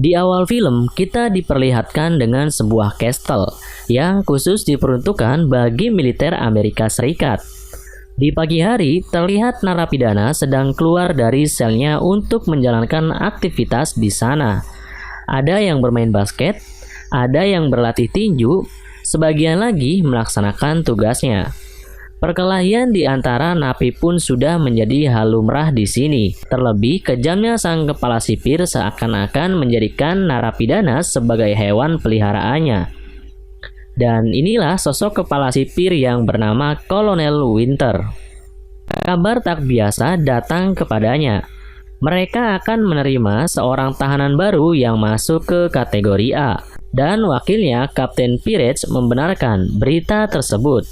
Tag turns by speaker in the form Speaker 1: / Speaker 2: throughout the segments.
Speaker 1: Di awal film, kita diperlihatkan dengan sebuah kastel yang khusus diperuntukkan bagi militer Amerika Serikat. Di pagi hari, terlihat narapidana sedang keluar dari selnya untuk menjalankan aktivitas di sana. Ada yang bermain basket, ada yang berlatih tinju, sebagian lagi melaksanakan tugasnya. Perkelahian di antara napi pun sudah menjadi hal lumrah di sini. Terlebih kejamnya sang kepala sipir seakan-akan menjadikan narapidana sebagai hewan peliharaannya. Dan inilah sosok kepala sipir yang bernama Kolonel Winter. Kabar tak biasa datang kepadanya. Mereka akan menerima seorang tahanan baru yang masuk ke kategori A. Dan wakilnya Kapten Pirates membenarkan berita tersebut.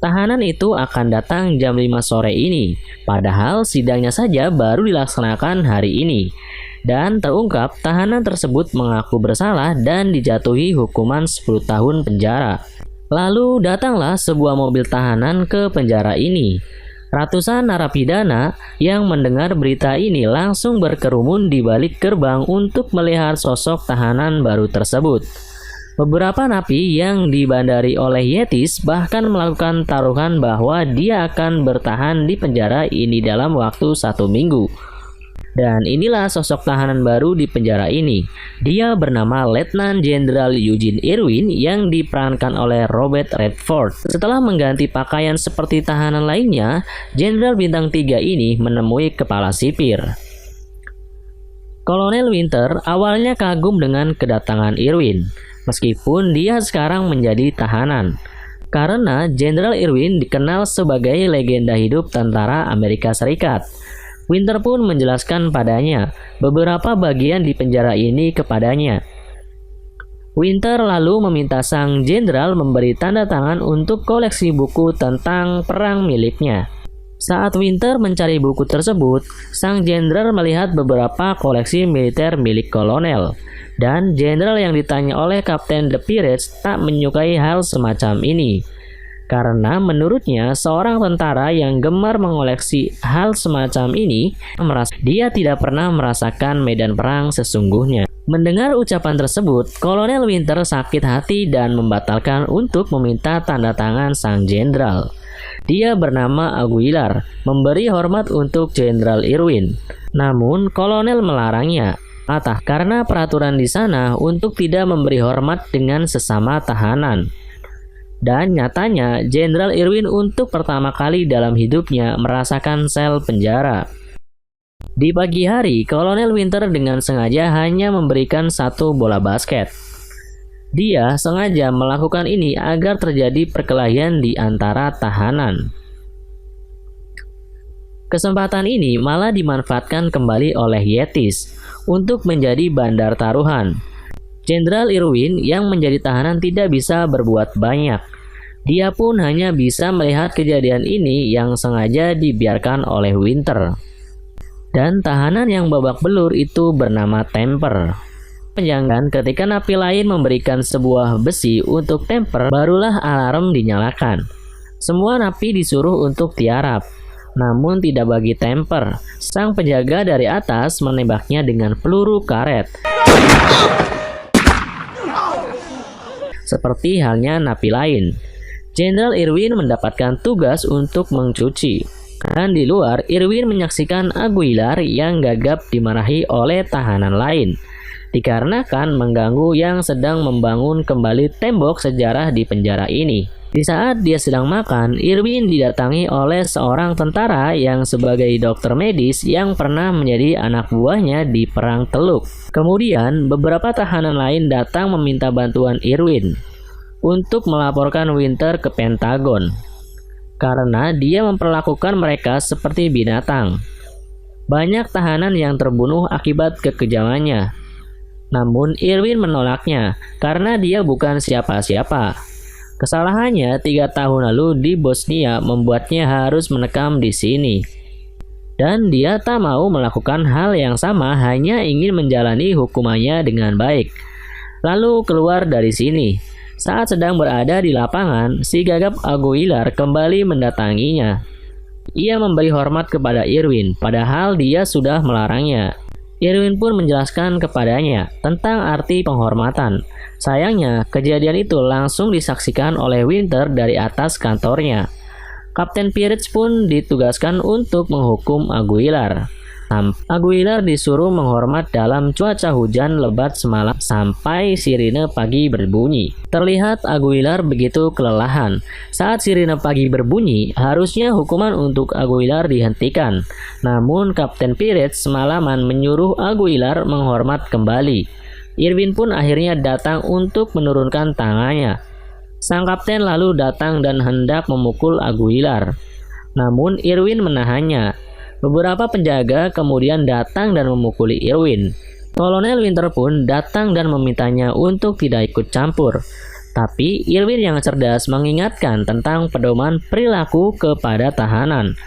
Speaker 1: Tahanan itu akan datang jam 5 sore ini, padahal sidangnya saja baru dilaksanakan hari ini. Dan terungkap tahanan tersebut mengaku bersalah dan dijatuhi hukuman 10 tahun penjara. Lalu datanglah sebuah mobil tahanan ke penjara ini. Ratusan narapidana yang mendengar berita ini langsung berkerumun di balik gerbang untuk melihat sosok tahanan baru tersebut. Beberapa napi yang dibandari oleh Yetis bahkan melakukan taruhan bahwa dia akan bertahan di penjara ini dalam waktu 1 minggu. Dan inilah sosok tahanan baru di penjara ini. Dia bernama Letnan Jenderal Eugene Irwin yang diperankan oleh Robert Redford. Setelah mengganti pakaian seperti tahanan lainnya, Jenderal Bintang 3 ini menemui kepala sipir. Kolonel Winter awalnya kagum dengan kedatangan Irwin, meskipun dia sekarang menjadi tahanan. Karena Jenderal Irwin dikenal sebagai legenda hidup tentara Amerika Serikat. Winter pun menjelaskan padanya beberapa bagian di penjara ini kepadanya. Winter lalu meminta sang jenderal memberi tanda tangan untuk koleksi buku tentang perang miliknya. Saat Winter mencari buku tersebut, sang jenderal melihat beberapa koleksi militer milik kolonel. Dan jenderal yang ditanya oleh Kapten The Pirates tak menyukai hal semacam ini. Karena menurutnya seorang tentara yang gemar mengoleksi hal semacam ini merasa dia tidak pernah merasakan medan perang sesungguhnya. Mendengar ucapan tersebut, Kolonel Winter sakit hati dan membatalkan untuk meminta tanda tangan sang jenderal. Dia bernama Aguilar, memberi hormat untuk Jenderal Irwin. Namun kolonel melarangnya. Karena peraturan di sana untuk tidak memberi hormat dengan sesama tahanan. Dan nyatanya Jenderal Irwin untuk pertama kali dalam hidupnya merasakan sel penjara. Di pagi hari, Kolonel Winter dengan sengaja hanya memberikan 1 bola basket. Dia sengaja melakukan ini agar terjadi perkelahian di antara tahanan. Kesempatan ini malah dimanfaatkan kembali oleh Yetis untuk menjadi bandar taruhan. Jenderal Irwin yang menjadi tahanan tidak bisa berbuat banyak. Dia pun hanya bisa melihat kejadian ini yang sengaja dibiarkan oleh Winter. Dan tahanan yang babak belur itu bernama Temper. Penjangan ketika napi lain memberikan sebuah besi untuk Temper, barulah alarm dinyalakan. Semua napi disuruh untuk tiarap. Namun tidak bagi Temper. Sang penjaga dari atas menembaknya dengan peluru karet. Seperti halnya napi lain, Jenderal Irwin mendapatkan tugas untuk mencuci. Dan di luar, Irwin menyaksikan Aguilar yang gagap dimarahi oleh tahanan lain, dikarenakan mengganggu yang sedang membangun kembali tembok sejarah di penjara ini. Di saat dia sedang makan, Irwin didatangi oleh seorang tentara yang sebagai dokter medis yang pernah menjadi anak buahnya di Perang Teluk. Kemudian, beberapa tahanan lain datang meminta bantuan Irwin untuk melaporkan Winter ke Pentagon, karena dia memperlakukan mereka seperti binatang. Banyak tahanan yang terbunuh akibat kekejamannya. Namun Irwin menolaknya karena dia bukan siapa-siapa. Kesalahannya 3 tahun lalu di Bosnia membuatnya harus menekam di sini. Dan dia tak mau melakukan hal yang sama, hanya ingin menjalani hukumannya dengan baik. Lalu keluar dari sini. Saat sedang berada di lapangan, si gagap Aguilar kembali mendatanginya. Ia memberi hormat kepada Irwin, padahal dia sudah melarangnya. Irwin pun menjelaskan kepadanya tentang arti penghormatan. Sayangnya, kejadian itu langsung disaksikan oleh Winter dari atas kantornya. Kapten Pirates pun ditugaskan untuk menghukum Aguilar. Aguilar disuruh menghormat dalam cuaca hujan lebat semalam sampai sirine pagi berbunyi. Terlihat Aguilar begitu kelelahan. Saat sirine pagi berbunyi, harusnya hukuman untuk Aguilar dihentikan. Namun Kapten Pirates semalaman menyuruh Aguilar menghormat kembali. Irwin pun akhirnya datang untuk menurunkan tangannya. Sang kapten lalu datang dan hendak memukul Aguilar. Namun Irwin menahannya. Beberapa penjaga kemudian datang dan memukuli Irwin. Kolonel Winter pun datang dan memintanya untuk tidak ikut campur. Tapi Irwin yang cerdas mengingatkan tentang pedoman perilaku kepada tahanan.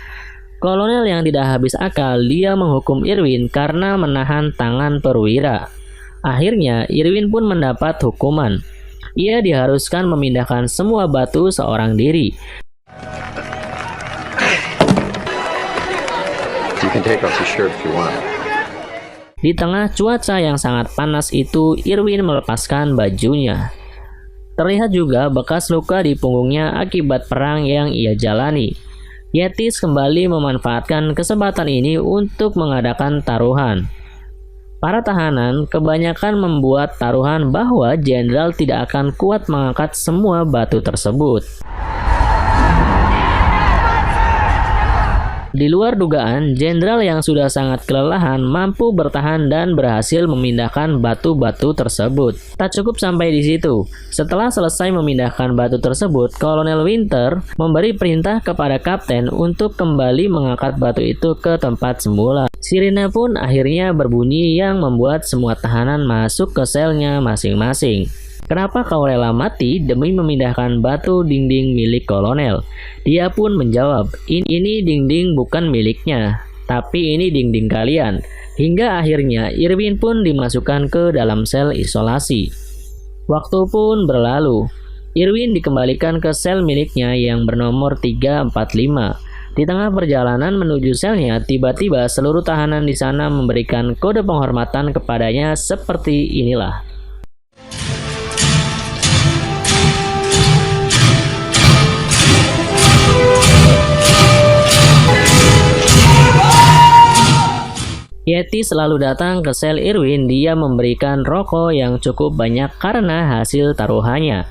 Speaker 1: Kolonel yang tidak habis akal, dia menghukum Irwin karena menahan tangan perwira. Akhirnya Irwin pun mendapat hukuman. Ia diharuskan memindahkan semua batu seorang diri. Di tengah cuaca yang sangat panas itu, Irwin melepaskan bajunya. Terlihat juga bekas luka di punggungnya akibat perang yang ia jalani. Yetis kembali memanfaatkan kesempatan ini untuk mengadakan taruhan. Para tahanan kebanyakan membuat taruhan bahwa jenderal tidak akan kuat mengangkat semua batu tersebut. Di luar dugaan, jenderal yang sudah sangat kelelahan mampu bertahan dan berhasil memindahkan batu-batu tersebut. Tak cukup sampai di situ. Setelah selesai memindahkan batu tersebut, Kolonel Winter memberi perintah kepada kapten untuk kembali mengangkat batu itu ke tempat semula. Sirine pun akhirnya berbunyi yang membuat semua tahanan masuk ke selnya masing-masing. Kenapa kau rela mati demi memindahkan batu dinding milik kolonel? Dia pun menjawab, ini dinding bukan miliknya, tapi ini dinding kalian. Hingga akhirnya Irwin pun dimasukkan ke dalam sel isolasi. Waktu pun berlalu. Irwin dikembalikan ke sel miliknya yang bernomor 345. Di tengah perjalanan menuju selnya, tiba-tiba seluruh tahanan di sana memberikan kode penghormatan kepadanya seperti inilah. Yeti selalu datang ke sel Irwin. Dia memberikan rokok yang cukup banyak karena hasil taruhannya.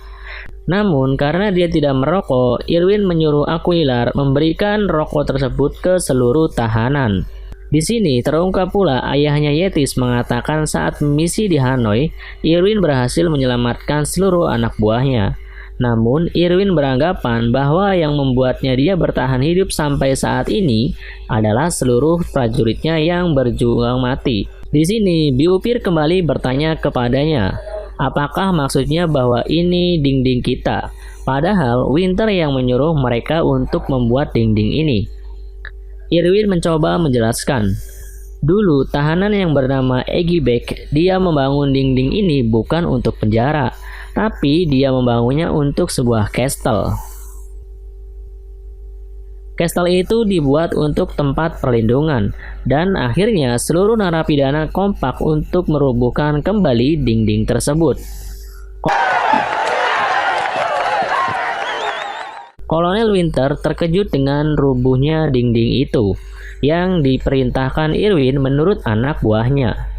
Speaker 1: Namun karena dia tidak merokok, Irwin menyuruh Aguilar memberikan rokok tersebut ke seluruh tahanan. Di sini terungkap pula ayahnya Yetis mengatakan saat misi di Hanoi, Irwin berhasil menyelamatkan seluruh anak buahnya. Namun Irwin beranggapan bahwa yang membuatnya dia bertahan hidup sampai saat ini adalah seluruh prajuritnya yang berjuang mati. Di sini Biupir kembali bertanya kepadanya, apakah maksudnya bahwa ini dinding kita? Padahal Winter yang menyuruh mereka untuk membuat dinding ini. Irwin mencoba menjelaskan. Dulu tahanan yang bernama Egibek, dia membangun dinding ini bukan untuk penjara, tapi dia membangunnya untuk sebuah kastel. Kastel itu dibuat untuk tempat perlindungan, dan akhirnya seluruh narapidana kompak untuk merubuhkan kembali dinding tersebut. Kolonel Winter terkejut dengan rubuhnya dinding itu, yang diperintahkan Irwin menurut anak buahnya.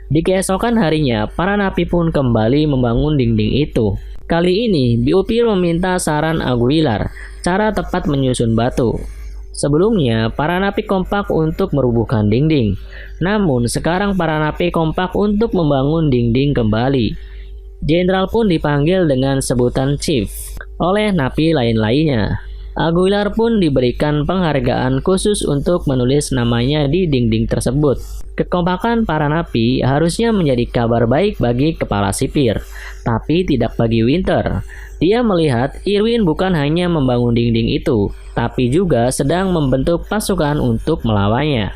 Speaker 1: Di keesokan harinya, para napi pun kembali membangun dinding itu. Kali ini, Biupir meminta saran Aguilar, cara tepat menyusun batu. Sebelumnya, para napi kompak untuk merubuhkan dinding. Namun, sekarang para napi kompak untuk membangun dinding kembali. Jenderal pun dipanggil dengan sebutan Chief oleh napi lain-lainnya. Aguilar pun diberikan penghargaan khusus untuk menulis namanya di dinding tersebut. Kekompakan para napi harusnya menjadi kabar baik bagi kepala sipir, tapi tidak bagi Winter. Dia melihat Irwin bukan hanya membangun dinding itu, tapi juga sedang membentuk pasukan untuk melawannya.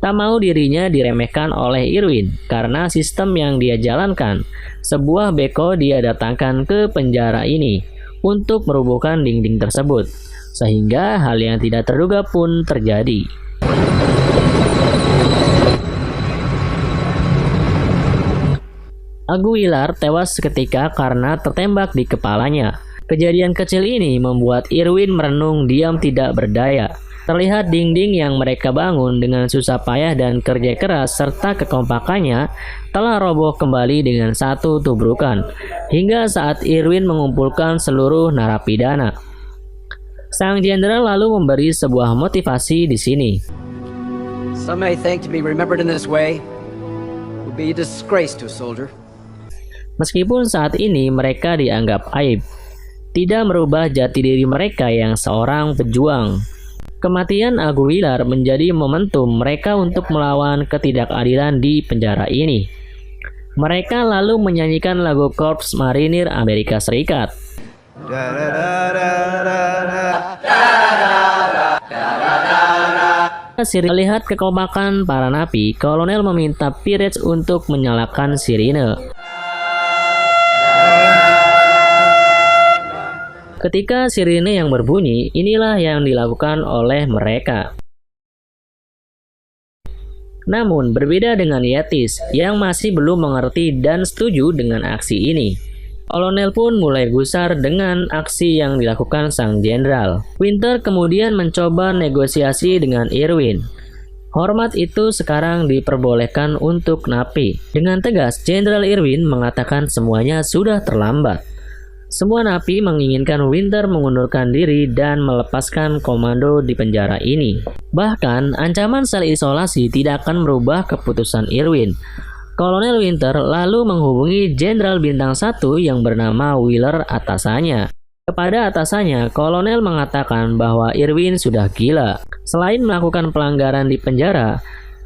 Speaker 1: Tak mau dirinya diremehkan oleh Irwin karena sistem yang dia jalankan. Sebuah beko dia datangkan ke penjara ini untuk merubuhkan dinding tersebut, sehingga hal yang tidak terduga pun terjadi. Aguilar tewas seketika karena tertembak di kepalanya. Kejadian kecil ini membuat Irwin merenung diam tidak berdaya. Terlihat dinding yang mereka bangun dengan susah payah dan kerja keras serta kekompakannya telah roboh kembali dengan satu tubrukan, hingga saat Irwin mengumpulkan seluruh narapidana. Sang jenderal lalu memberi sebuah motivasi di sini.
Speaker 2: Some may think to be remembered in this way would be a disgrace to a soldier.
Speaker 1: Meskipun saat ini mereka dianggap aib, tidak merubah jati diri mereka yang seorang pejuang. Kematian Aguilar menjadi momentum mereka untuk melawan ketidakadilan di penjara ini. Mereka lalu menyanyikan lagu Korps Marinir Amerika Serikat. Melihat kekompakan para napi, kolonel meminta Pirates untuk menyalakan sirine. Ketika sirine yang berbunyi, inilah yang dilakukan oleh mereka. Namun, berbeda dengan Yates yang masih belum mengerti dan setuju dengan aksi ini. Kolonel pun mulai gusar dengan aksi yang dilakukan sang jenderal. Winter kemudian mencoba negosiasi dengan Irwin. Hormat itu sekarang diperbolehkan untuk napi. Dengan tegas, Jenderal Irwin mengatakan semuanya sudah terlambat. Semua napi menginginkan Winter mengundurkan diri dan melepaskan komando di penjara ini. Bahkan, ancaman sel isolasi tidak akan merubah keputusan Irwin. Kolonel Winter lalu menghubungi Jenderal Bintang 1 yang bernama Wheeler atasannya. Kepada atasannya, Kolonel mengatakan bahwa Irwin sudah gila. Selain melakukan pelanggaran di penjara,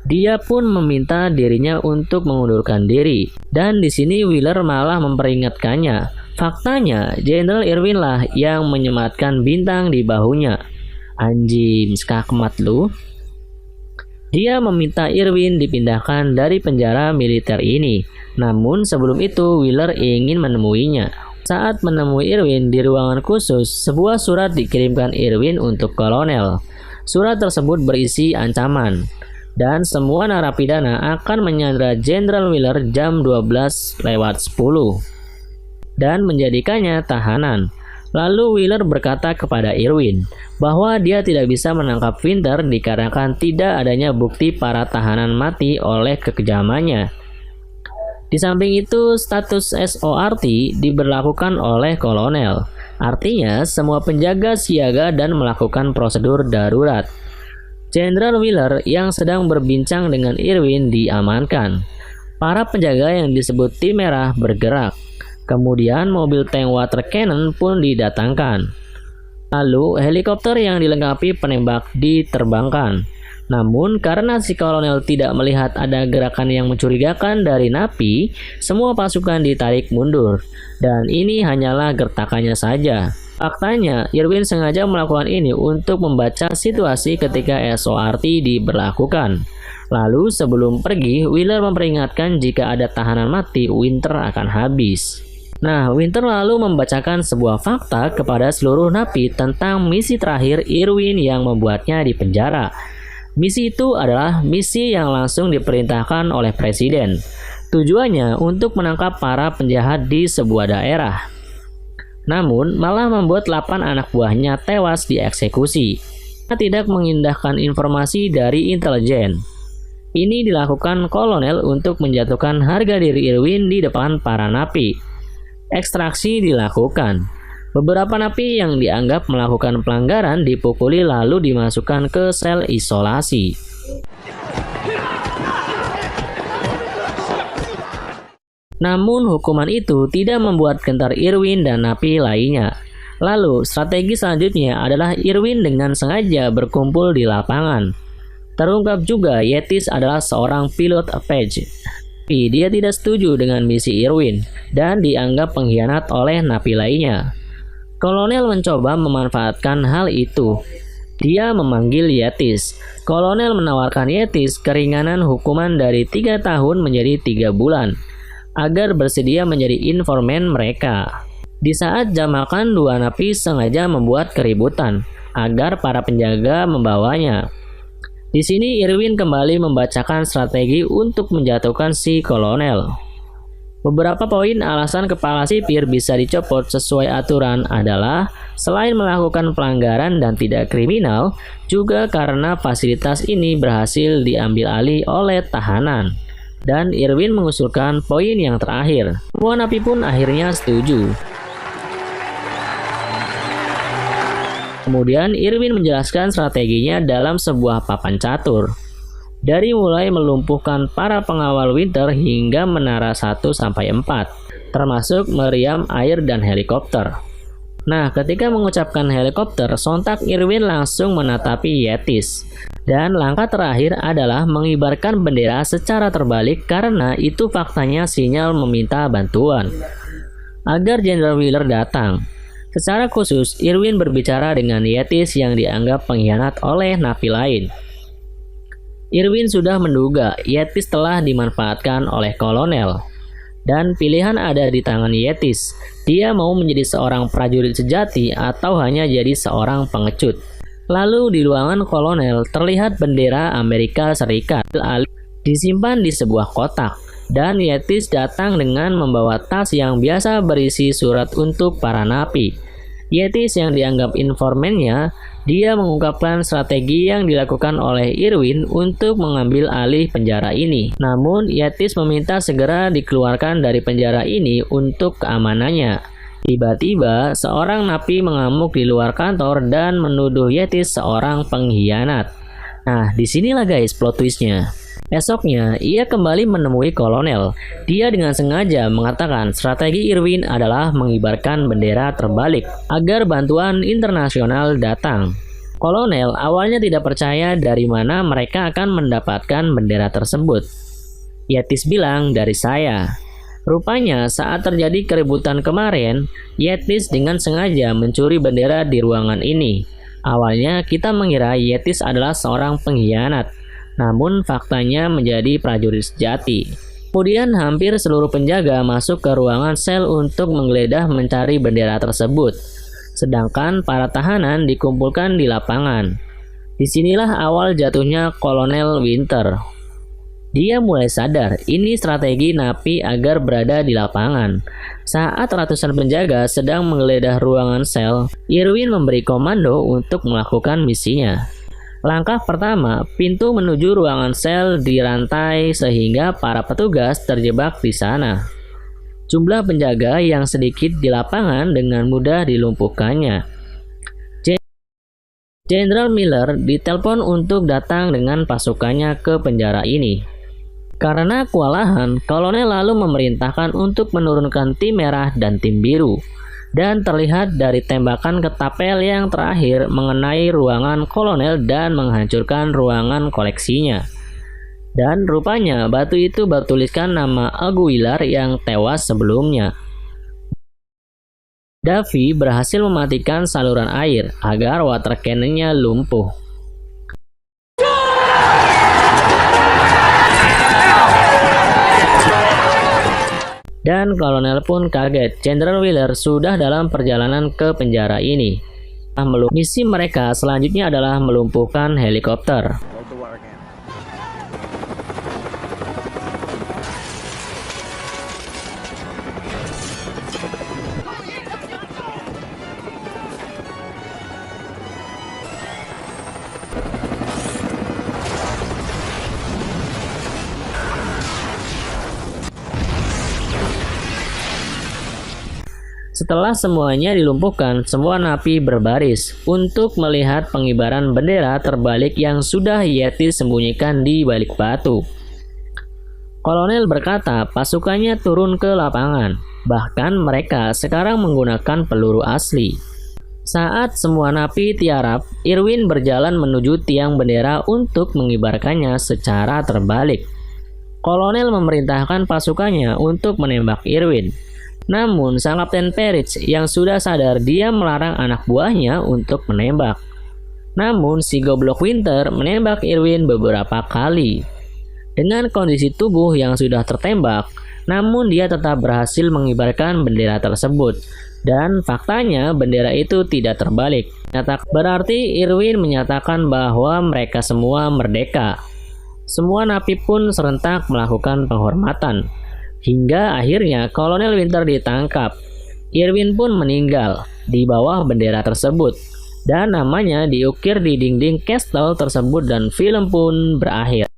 Speaker 1: dia pun meminta dirinya untuk mengundurkan diri. Dan di sini Wheeler malah memperingatkannya. Faktanya, Jenderal Irwin lah yang menyematkan bintang di bahunya. Anjing, skakmat lu. Dia meminta Irwin dipindahkan dari penjara militer ini. Namun sebelum itu, Wheeler ingin menemuinya. Saat menemui Irwin di ruangan khusus, sebuah surat dikirimkan Irwin untuk kolonel. Surat tersebut berisi ancaman. Dan semua narapidana akan menyandra Jenderal Wheeler jam 12:10. Dan menjadikannya tahanan. Lalu Wheeler berkata kepada Irwin bahwa dia tidak bisa menangkap Winter dikarenakan tidak adanya bukti para tahanan mati oleh kekejamannya. Di samping itu, status SORT diberlakukan oleh kolonel. Artinya, semua penjaga siaga dan melakukan prosedur darurat. Jenderal Wheeler yang sedang berbincang dengan Irwin diamankan. Para penjaga yang disebut tim merah bergerak. Kemudian mobil tank water cannon pun didatangkan. Lalu helikopter yang dilengkapi penembak diterbangkan. Namun karena si kolonel tidak melihat ada gerakan yang mencurigakan dari napi, semua pasukan ditarik mundur. Dan ini hanyalah gertakannya saja. Faktanya, Irwin sengaja melakukan ini untuk membaca situasi ketika SORT diberlakukan. Lalu sebelum pergi, Wheeler memperingatkan jika ada tahanan mati, Winter akan habis. Nah, Winter lalu membacakan sebuah fakta kepada seluruh napi tentang misi terakhir Irwin yang membuatnya di penjara. Misi itu adalah misi yang langsung diperintahkan oleh presiden. Tujuannya untuk menangkap para penjahat di sebuah daerah. Namun, malah membuat 8 anak buahnya tewas dieksekusi. Tidak mengindahkan informasi dari intelijen. Ini dilakukan kolonel untuk menjatuhkan harga diri Irwin di depan para napi. Ekstraksi dilakukan. Beberapa napi yang dianggap melakukan pelanggaran dipukuli lalu dimasukkan ke sel isolasi. Namun hukuman itu tidak membuat gentar Irwin dan napi lainnya. Lalu strategi selanjutnya adalah Irwin dengan sengaja berkumpul di lapangan. Terungkap juga Yates adalah seorang pilot Apache. Tapi dia tidak setuju dengan misi Irwin dan dianggap pengkhianat oleh napi lainnya. Kolonel mencoba memanfaatkan hal itu. Dia memanggil Yates. Kolonel menawarkan Yates keringanan hukuman dari 3 tahun menjadi 3 bulan agar bersedia menjadi informan mereka. Di saat jam makan, 2 napi sengaja membuat keributan agar para penjaga membawanya. Di sini Irwin kembali membacakan strategi untuk menjatuhkan si kolonel. Beberapa poin alasan kepala sipir bisa dicopot sesuai aturan adalah selain melakukan pelanggaran dan tidak kriminal, juga karena fasilitas ini berhasil diambil alih oleh tahanan. Dan Irwin mengusulkan poin yang terakhir. Semua napi pun akhirnya setuju. Kemudian Irwin menjelaskan strateginya dalam sebuah papan catur. Dari mulai melumpuhkan para pengawal Winter hingga menara 1-4, termasuk meriam air dan helikopter. Nah, ketika mengucapkan helikopter, sontak Irwin langsung menatapi Yetis. Dan langkah terakhir adalah mengibarkan bendera secara terbalik karena itu faktanya sinyal meminta bantuan. Agar Jenderal Wheeler datang. Secara khusus, Irwin berbicara dengan Yetis yang dianggap pengkhianat oleh napi lain. Irwin sudah menduga Yetis telah dimanfaatkan oleh kolonel. Dan pilihan ada di tangan Yetis. Dia mau menjadi seorang prajurit sejati atau hanya jadi seorang pengecut. Lalu di ruangan kolonel terlihat bendera Amerika Serikat disimpan di sebuah kotak. Dan Yetis datang dengan membawa tas yang biasa berisi surat untuk para napi. Yetis yang dianggap informannya, dia mengungkapkan strategi yang dilakukan oleh Irwin untuk mengambil alih penjara ini. Namun, Yetis meminta segera dikeluarkan dari penjara ini untuk keamanannya. Tiba-tiba, seorang napi mengamuk di luar kantor dan menuduh Yetis seorang pengkhianat. Nah, disinilah guys plot twistnya. Esoknya, ia kembali menemui kolonel. Dia dengan sengaja mengatakan strategi Irwin adalah mengibarkan bendera terbalik agar bantuan internasional datang. Kolonel awalnya tidak percaya dari mana mereka akan mendapatkan bendera tersebut. Yetis bilang, dari saya. Rupanya saat terjadi keributan kemarin, Yetis dengan sengaja mencuri bendera di ruangan ini. Awalnya kita mengira Yetis adalah seorang pengkhianat. Namun faktanya menjadi prajurit sejati. Kemudian hampir seluruh penjaga masuk ke ruangan sel untuk menggeledah mencari bendera tersebut. Sedangkan para tahanan dikumpulkan di lapangan. Disinilah awal jatuhnya Kolonel Winter. Dia mulai sadar ini strategi napi agar berada di lapangan. Saat ratusan penjaga sedang menggeledah ruangan sel, Irwin memberi komando untuk melakukan misinya. Langkah pertama, pintu menuju ruangan sel dirantai sehingga para petugas terjebak di sana. Jumlah penjaga yang sedikit di lapangan dengan mudah dilumpuhkannya. Jenderal Miller ditelepon untuk datang dengan pasukannya ke penjara ini. Karena kewalahan, kolonel lalu memerintahkan untuk menurunkan tim merah dan tim biru. Dan terlihat dari tembakan ketapel yang terakhir mengenai ruangan kolonel dan menghancurkan ruangan koleksinya. Dan rupanya batu itu bertuliskan nama Aguilar yang tewas sebelumnya. Davy berhasil mematikan saluran air agar water cannon-nya lumpuh. Dan kolonel pun kaget, Jenderal Wheeler sudah dalam perjalanan ke penjara ini. Misi mereka selanjutnya adalah melumpuhkan helikopter. Setelah semuanya dilumpuhkan, semua napi berbaris untuk melihat pengibaran bendera terbalik yang sudah Yetis sembunyikan di balik batu. Kolonel berkata pasukannya turun ke lapangan, bahkan mereka sekarang menggunakan peluru asli. Saat semua napi tiarap, Irwin berjalan menuju tiang bendera untuk mengibarkannya secara terbalik. Kolonel memerintahkan pasukannya untuk menembak Irwin. Namun, sang Kapten Peritz yang sudah sadar dia melarang anak buahnya untuk menembak. Namun, si goblok Winter menembak Irwin beberapa kali. Dengan kondisi tubuh yang sudah tertembak, namun dia tetap berhasil mengibarkan bendera tersebut. Dan faktanya bendera itu tidak terbalik. Berarti Irwin menyatakan bahwa mereka semua merdeka. Semua napi pun serentak melakukan penghormatan. Hingga akhirnya Kolonel Winter ditangkap. Irwin pun meninggal di bawah bendera tersebut, dan namanya diukir di dinding kastel tersebut dan film pun berakhir.